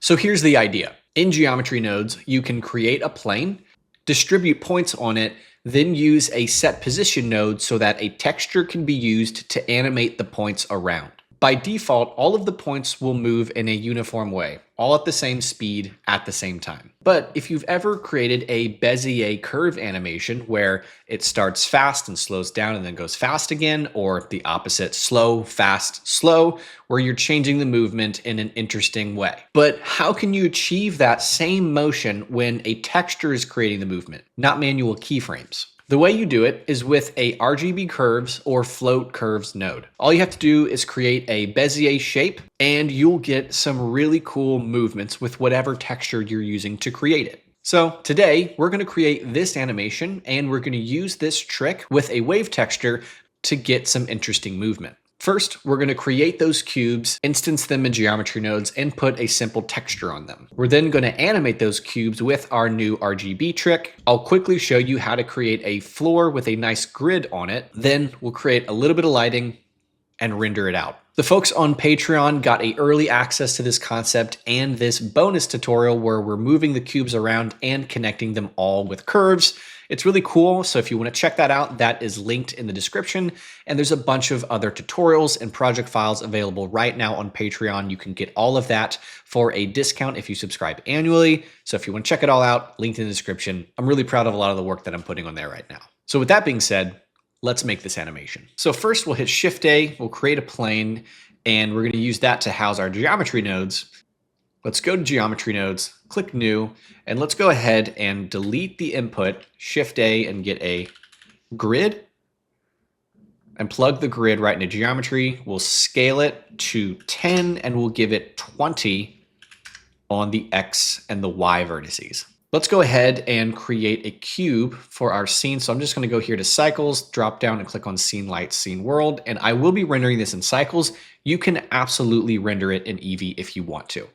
So here's the idea. In geometry nodes, you can create a plane, distribute points on it, then use a set position node so that a texture can be used to animate the points around. By default, all of the points will move in a uniform way, all at the same speed at the same time. But if you've ever created a Bezier curve animation where it starts fast and slows down and then goes fast again, or the opposite, slow, fast, slow, where you're changing the movement in an interesting way. But how can you achieve that same motion when a texture is creating the movement, not manual keyframes? The way you do it is with a RGB curves or float curves node. All you have to do is create a Bezier shape and you'll get some really cool movements with whatever texture you're using to create it. So today we're going to create this animation and we're going to use this trick with a wave texture to get some interesting movement. First, we're going to create those cubes, instance them in geometry nodes, and put a simple texture on them. We're then going to animate those cubes with our new RGB trick. I'll quickly show you how to create a floor with a nice grid on it. Then we'll create a little bit of lighting and render it out. The folks on Patreon got early access to this concept and this bonus tutorial where we're moving the cubes around and connecting them all with curves. It's really cool, so if you want to check that out, that is linked in the description. And there's a bunch of other tutorials and project files available right now on Patreon. You can get all of that for a discount if you subscribe annually. So if you want to check it all out, linked in the description. I'm really proud of a lot of the work that I'm putting on there right now. So with that being said, let's make this animation. So first we'll hit Shift A, we'll create a plane, and we're going to use that to house our geometry nodes. Let's go to geometry nodes, click new, and let's go ahead and delete the input, Shift A, and get a grid, and plug the grid right into geometry. We'll scale it to 10, and we'll give it 20 on the X and the Y vertices. Let's go ahead and create a cube for our scene. So I'm just going to go here to cycles, drop down and click on scene light, scene world. And I will be rendering this in cycles. You can absolutely render it in Eevee if you want to.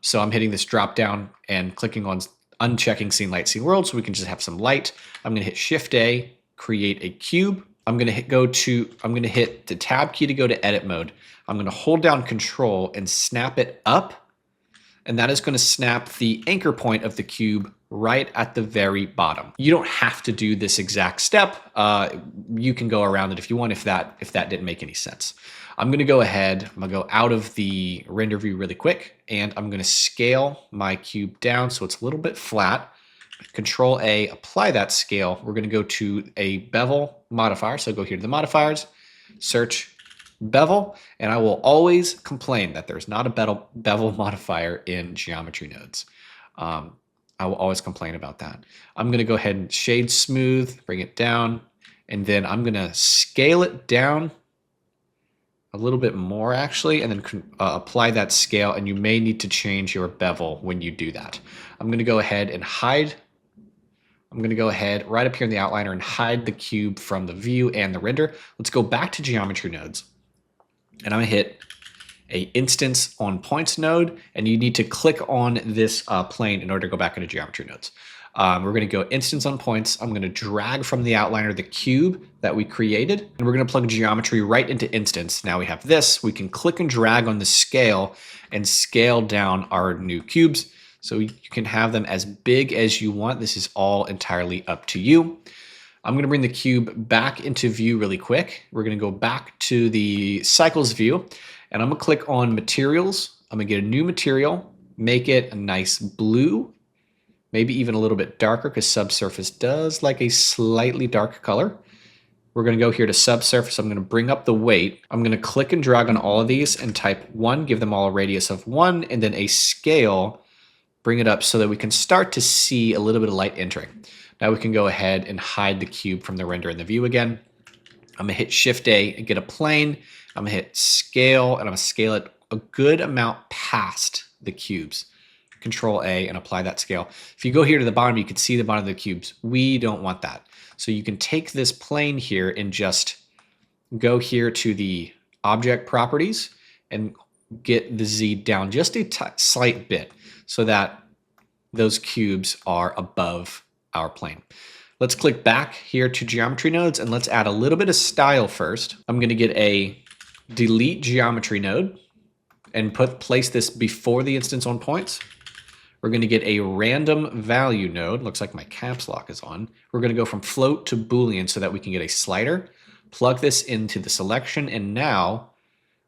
So I'm hitting this drop down and clicking on unchecking scene light, scene world. So we can just have some light. I'm going to hit Shift A, create a cube. I'm going to hit the tab key to go to edit mode. I'm going to hold down Control and snap it up. And that is going to snap the anchor point of the cube right at the very bottom. You don't have to do this exact step. You can go around it if you want, if that didn't make any sense. I'm going to go ahead, I'm going to go out of the render view really quick, and I'm going to scale my cube down so it's a little bit flat. Control A, apply that scale. We're going to go to a bevel modifier. So go here to the modifiers, search bevel, and I will always complain that there's not a bevel modifier in geometry nodes. I will always complain about that. I'm going to go ahead and shade smooth, bring it down, and then I'm going to scale it down a little bit more actually, and then apply that scale, and you may need to change your bevel when you do that. I'm going to go ahead and hide. I'm going to go ahead right up here in the outliner and hide the cube from the view and the render. Let's go back to geometry nodes. And I'm going to hit a instance on points node, and you need to click on this plane in order to go back into geometry nodes. We're going to go instance on points. I'm going to drag from the outliner the cube that we created, and we're going to plug geometry right into instance. Now we have this. We can click and drag on the scale and scale down our new cubes. So you can have them as big as you want. This is all entirely up to you. I'm going to bring the cube back into view really quick. We're going to go back to the cycles view, and I'm going to click on materials. I'm going to get a new material, make it a nice blue, maybe even a little bit darker because subsurface does like a slightly dark color. We're going to go here to subsurface. I'm going to bring up the weight. I'm going to click and drag on all of these and type 1, give them all a radius of 1, and then a scale, bring it up so that we can start to see a little bit of light entering. Now we can go ahead and hide the cube from the render in the view again. I'm going to hit Shift A and get a plane. I'm going to hit scale, and I'm going to scale it a good amount past the cubes. Control A and apply that scale. If you go here to the bottom, you can see the bottom of the cubes. We don't want that. So you can take this plane here and just go here to the object properties and get the Z down just a slight bit so that those cubes are above our plane. Let's click back here to geometry nodes and let's add a little bit of style first. I'm going to get a delete geometry node, and place this before the instance on points. We're going to get a random value node. Looks like my caps lock is on. We're going to go from float to Boolean so that we can get a slider. Plug this into the selection, and now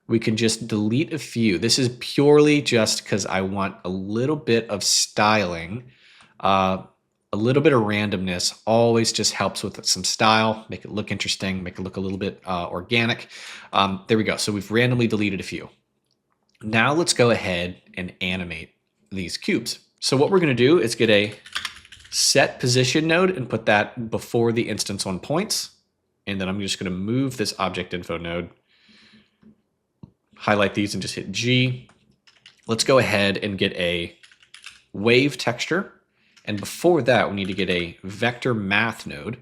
we can just delete a few. This is purely just because I want a little bit of styling. A little bit of randomness always just helps with some style, make it look interesting, make it look a little bit organic. There we go. So we've randomly deleted a few. Now let's go ahead and animate these cubes. So what we're going to do is get a set position node and put that before the instance on points. And then I'm just going to move this object info node, highlight these and just hit G. Let's go ahead and get a wave texture. And before that, we need to get a vector math node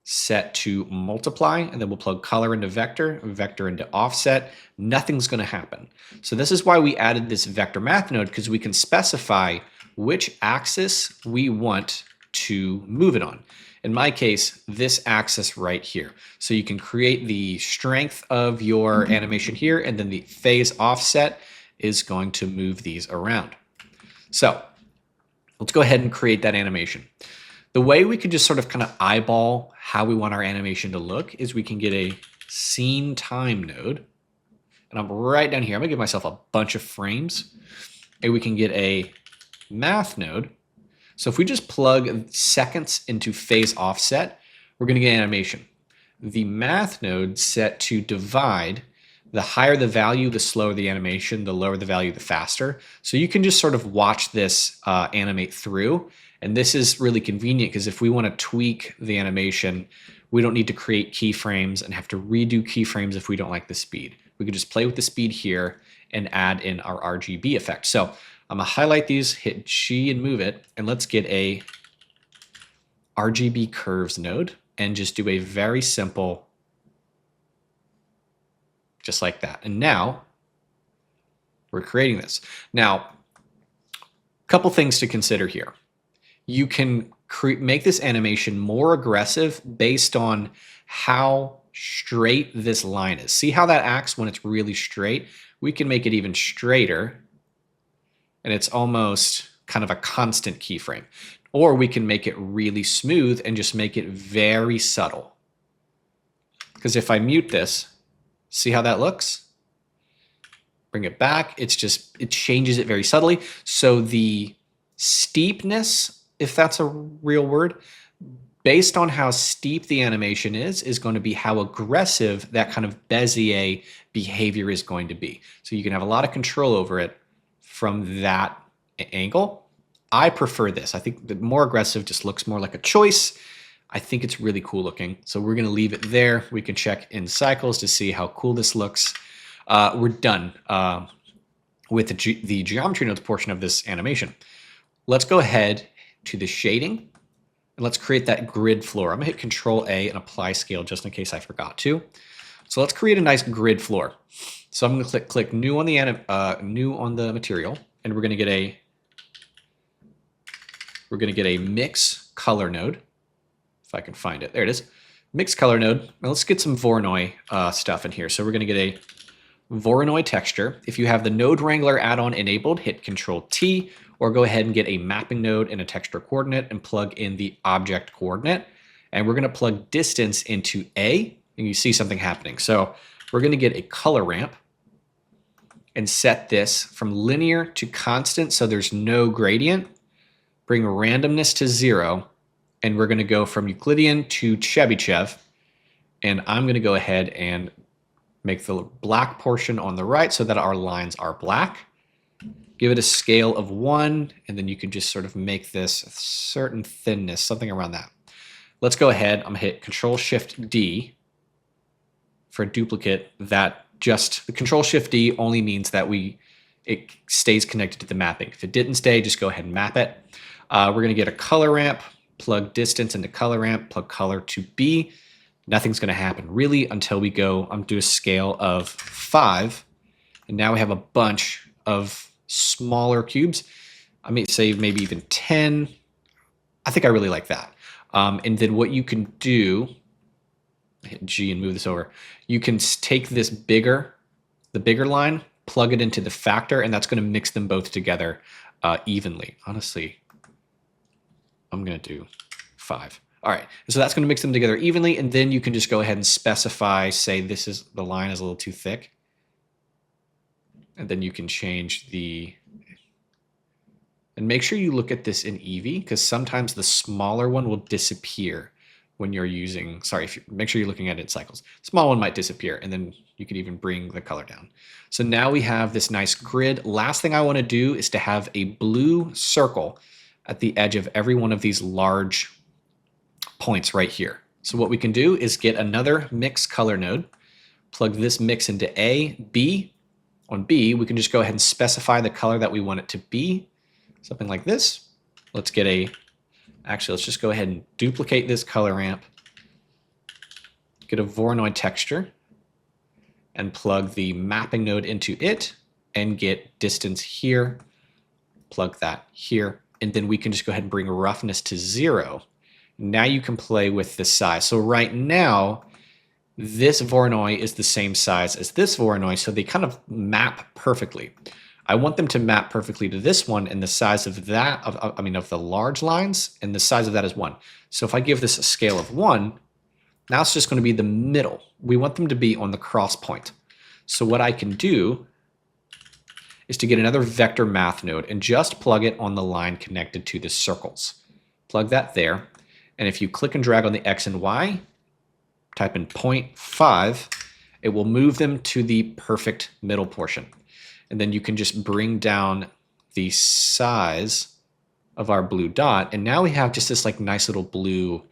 set to multiply, and then we'll plug color into vector, vector into offset. Nothing's going to happen. So this is why we added this vector math node, because we can specify which axis we want to move it on. In my case, this axis right here. So you can create the strength of your animation here, and then the phase offset is going to move these around. So let's go ahead and create that animation. The way we could just sort of kind of eyeball how we want our animation to look is we can get a scene time node. And I'm right down here. I'm going to give myself a bunch of frames. And we can get a math node. So if we just plug seconds into phase offset, we're going to get animation. The math node set to divide. The higher the value, the slower the animation, the lower the value, the faster. So you can just sort of watch this animate through. And this is really convenient because if we want to tweak the animation, we don't need to create keyframes and have to redo keyframes if we don't like the speed. We can just play with the speed here and add in our RGB effect. So I'm going to highlight these, hit G and move it, and let's get a RGB curves node and just do a very simple, just like that. And now we're creating this. Now, a couple things to consider here. You can make this animation more aggressive based on how straight this line is. See how that acts when it's really straight? We can make it even straighter, and it's almost kind of a constant keyframe. Or we can make it really smooth and just make it very subtle. Because if I mute this, see how that looks? Bring it back. It changes it very subtly. So the steepness, if that's a real word, based on how steep the animation is going to be how aggressive that kind of Bezier behavior is going to be. So you can have a lot of control over it from that angle. I prefer this. I think the more aggressive just looks more like a choice. I think it's really cool looking. So we're going to leave it there. We can check in cycles to see how cool this looks. We're done with the geometry nodes portion of this animation. Let's go ahead to the shading, and let's create that grid floor. I'm gonna hit Control A and apply scale just in case I forgot to. So let's create a nice grid floor. So I'm gonna click new on the material, and we're gonna get a mix color node. If I can find it, there it is. Mix color node. Now let's get some Voronoi stuff in here. So we're gonna get a Voronoi texture. If you have the Node Wrangler add-on enabled, hit Control T, or go ahead and get a mapping node and a texture coordinate and plug in the object coordinate. And we're going to plug distance into A, and you see something happening. So we're going to get a color ramp and set this from linear to constant so there's no gradient. Bring randomness to 0, and we're going to go from Euclidean to Chebyshev. And I'm going to go ahead and make the black portion on the right so that our lines are black. Give it a scale of 1, and then you can just sort of make this a certain thinness, something around that. Let's go ahead. I'm going to hit Control-Shift-D for a duplicate. That just the Control-Shift-D only means that it stays connected to the mapping. If it didn't stay, just go ahead and map it. We're going to get a color ramp, plug distance into color ramp, plug color to B. Nothing's going to happen really until we go do a scale of 5. And now we have a bunch of smaller cubes. I may say maybe even 10. I think I really like that. And then what you can do, hit G and move this over. You can take this the bigger line, plug it into the factor, and that's going to mix them both together evenly. Honestly, I'm going to do 5. All right, so that's going to mix them together evenly, and then you can just go ahead and specify, say the line is a little too thick. And then you can change and make sure you look at this in Eevee, because sometimes the smaller one will disappear when you're using, make sure you're looking at it in cycles. Small one might disappear, and then you can even bring the color down. So now we have this nice grid. Last thing I want to do is to have a blue circle at the edge of every one of these large points right here. So what we can do is get another mix color node, plug this mix into A, B. On B, we can just go ahead and specify the color that we want it to be, something like this. Let's just go ahead and duplicate this color ramp, get a Voronoi texture, and plug the mapping node into it, and get distance here, plug that here, and then we can just go ahead and bring roughness to 0. Now you can play with the size. So right now, this Voronoi is the same size as this Voronoi, so they kind of map perfectly. I want them to map perfectly to this one, and the size of that, of the large lines, and the size of that is 1. So if I give this a scale of 1, now it's just going to be the middle. We want them to be on the cross point. So what I can do is to get another vector math node and just plug it on the line connected to the circles. Plug that there, and if you click and drag on the X and Y, type in 0.5, it will move them to the perfect middle portion. And then you can just bring down the size of our blue dot. And now we have just this like nice little blue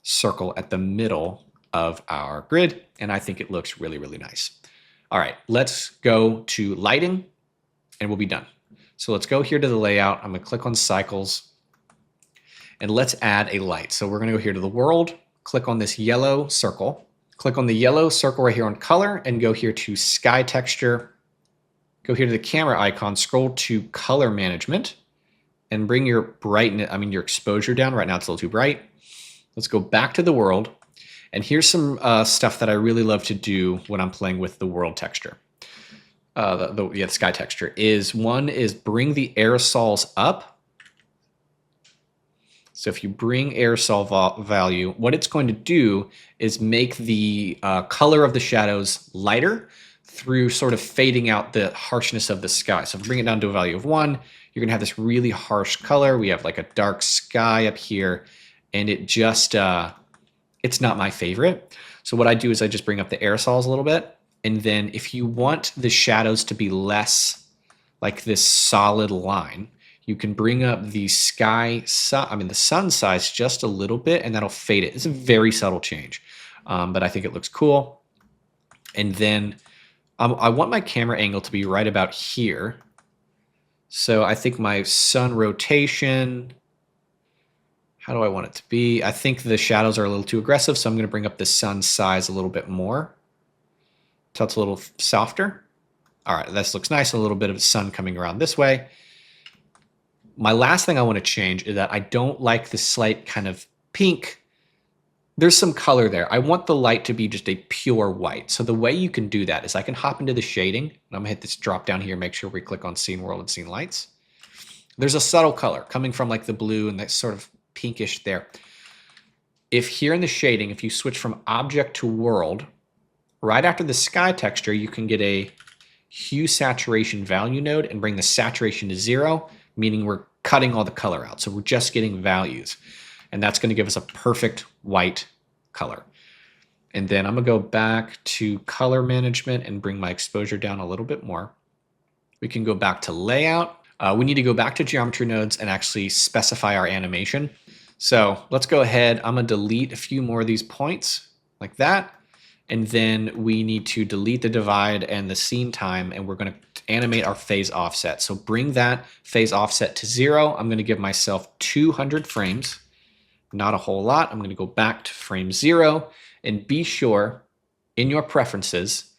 circle at the middle of our grid. And I think it looks really, really nice. All right, let's go to lighting and we'll be done. So let's go here to the layout. I'm gonna click on cycles and let's add a light. So we're gonna go here to the world, click on this yellow circle, click on the yellow circle right here on color and go here to sky texture, go here to the camera icon, scroll to color management and bring your brightness, your exposure down. Right now it's a little too bright. Let's go back to the world. And here's some stuff that I really love to do when I'm playing with the world texture. The sky texture one is bring the aerosols up. So if you bring aerosol value, what it's going to do is make the color of the shadows lighter through sort of fading out the harshness of the sky. So if you bring it down to a value of 1, you're gonna have this really harsh color. We have like a dark sky up here, and it just, it's not my favorite. So what I do is I just bring up the aerosols a little bit. And then if you want the shadows to be less like this solid line, you can bring up the the sun size just a little bit, and that'll fade it. It's a very subtle change, but I think it looks cool. And then I want my camera angle to be right about here. So I think my sun rotation, how do I want it to be? I think the shadows are a little too aggressive, so I'm going to bring up the sun size a little bit more until it's a little softer. All right, this looks nice. A little bit of sun coming around this way. My last thing I want to change is that I don't like the slight kind of pink. There's some color there. I want the light to be just a pure white. So the way you can do that is I can hop into the shading, and I'm gonna hit this drop down here, make sure we click on scene world and scene lights. There's a subtle color coming from like the blue and that sort of pinkish there. If here in the shading, if you switch from object to world, right after the sky texture, you can get a hue saturation value node and bring the saturation to 0, meaning we're cutting all the color out. So we're just getting values. And that's going to give us a perfect white color. And then I'm going to go back to color management and bring my exposure down a little bit more. We can go back to layout. We need to go back to geometry nodes and actually specify our animation. So let's go ahead. I'm going to delete a few more of these points like that. And then we need to delete the divide and the scene time, and we're going to animate our phase offset. So bring that phase offset to 0. I'm going to give myself 200 frames. Not a whole lot. I'm going to go back to frame 0 and be sure in your preferences,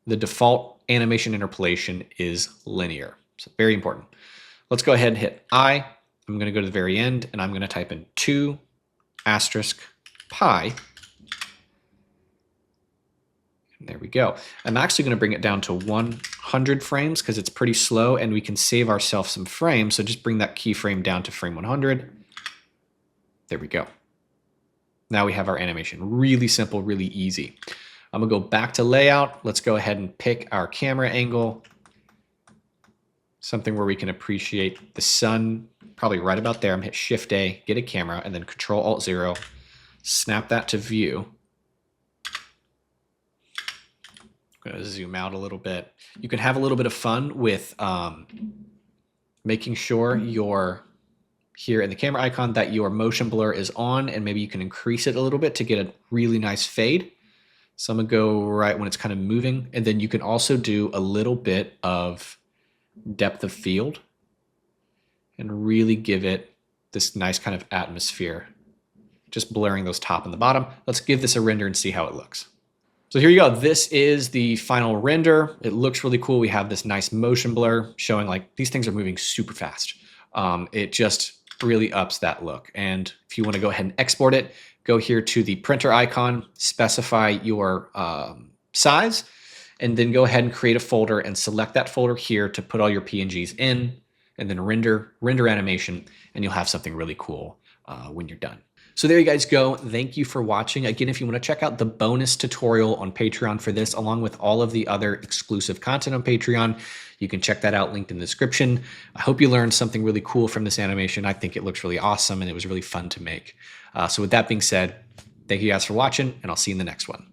the default animation interpolation is linear. So very important. Let's go ahead and hit I. I'm going to go to the very end and I'm going to type in 2 * pi. There we go. I'm actually going to bring it down to 100 frames because it's pretty slow and we can save ourselves some frames. So just bring that keyframe down to frame 100. There we go. Now we have our animation. Really simple, really easy. I'm going to go back to layout. Let's go ahead and pick our camera angle. Something where we can appreciate the sun, probably right about there. I'm going to hit Shift A, get a camera, and then Control Alt 0. Snap that to view. I'm going to zoom out a little bit. You can have a little bit of fun with making sure you're here in the camera icon that your motion blur is on, and maybe you can increase it a little bit to get a really nice fade. So I'm going to go right when it's kind of moving. And then you can also do a little bit of depth of field and really give it this nice kind of atmosphere, just blurring those top and the bottom. Let's give this a render and see how it looks. So here you go. This is the final render. It looks really cool. We have this nice motion blur showing like these things are moving super fast. It just really ups that look. And if you want to go ahead and export it, go here to the printer icon, specify your size, and then go ahead and create a folder and select that folder here to put all your PNGs in, and then render animation, and you'll have something really cool when you're done. So there you guys go. Thank you for watching. Again, if you want to check out the bonus tutorial on Patreon for this, along with all of the other exclusive content on Patreon, you can check that out linked in the description. I hope you learned something really cool from this animation. I think it looks really awesome and it was really fun to make. So with that being said, thank you guys for watching, and I'll see you in the next one.